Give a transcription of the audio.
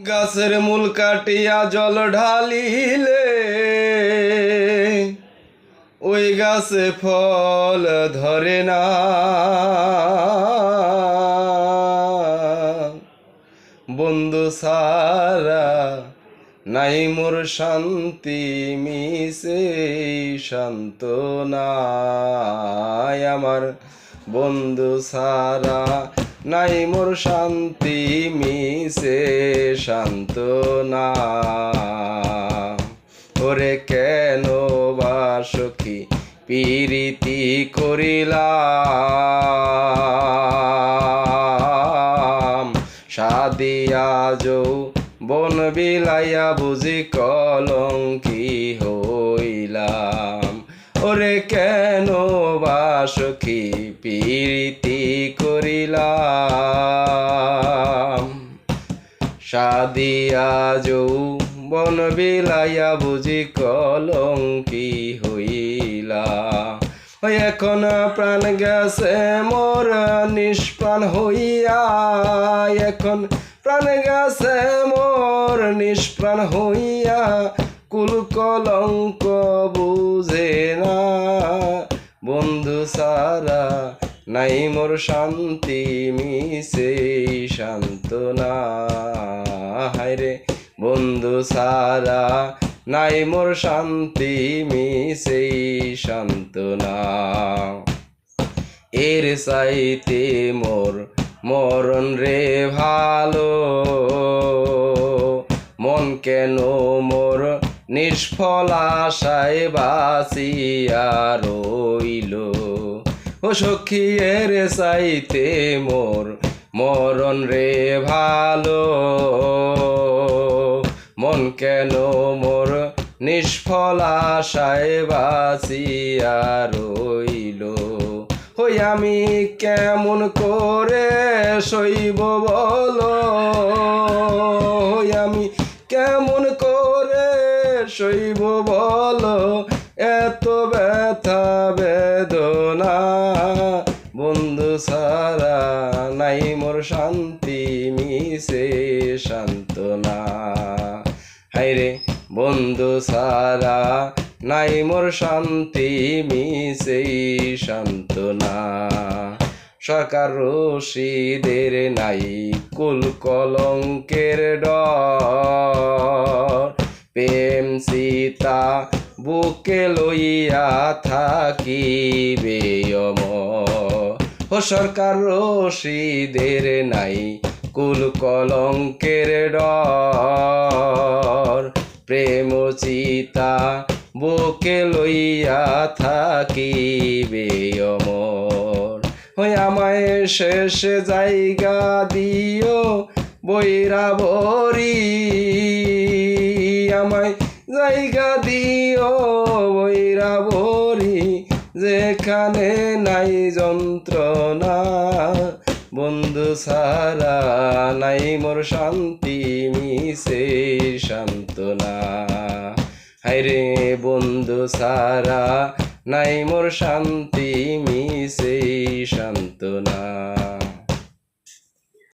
গাছের মূল কাটিয়া জল ঢালিলে ওই গাছে ফল ধরে না। বন্ধু সারা নাই মোর শান্তি মিশে সান্ত্বনায় আমার। বন্ধু সারা নাই মোর শান্তি মিশে সান্ত্বনা। ওরে কেন বা সখী পিরিতি করিলাম, সাদিয়া যৌবন বিলাইয়া বুঝি কলঙ্কি হইলাম। ওরে কেন বা সখী পিরিতি করিলাম, সাদিয়া যৌবন বিলাইয়া বুঝি কলঙ্কি হইলাম। এখন প্রাণ গেছে মোর নিষ্প্রাণ হইয়া, এখন প্রাণ গেছে মোর নিষ্প্রাণ হইয়া। কুল কলঙ্ক বুঝে না, বন্ধু সারা নাই মোর শান্তি মিশে সান্ত্বনা। হায়রে বন্ধু সারা নাই মোর শান্তি মিশে সান্ত্বনা। এর চাইতে মোর মরণ রে ভালো, মন কেন মোর নিষ্ফল আশায় বাঁচিয়া রইল। ও সখী এর চাইতে মোর মরণ রে ভালো, মন কেন মোর নিষ্ফল আশায় বাঁচিয়া রইল। ওই আমি কেমন করে সইব বলো, আমি কেমন করে সইব বলো এত ব্যথা বেদনা। বন্ধু সারা নাই মোর শান্তি মিশে সান্ত্বনা। হায়রে বন্ধু সারা নাই মোর শান্তি মিশে সান্ত্বনা। সরকার রশিদের নাই কুল কলঙ্কের ডর, প্রেম সীতা বুকে লইয়া থাকিবে অমর। ও সরকার রশিদের নাই কুল কলঙ্কের ডর, প্রেম চিতা বুকে লইয়া থাকিবে অমর। ওই আমায় শেষ জায়গা দিও বৈরাবরী, আমায় জায়গা দিও বৈরাবরী, যেখানে নাই যন্ত্রণা। বন্ধু সারা নাই মোর শান্তি মিশে সান্ত্বনা। হায়রে বন্ধু সারা নাই মোর শান্তি মিশে সান্ত্বনা।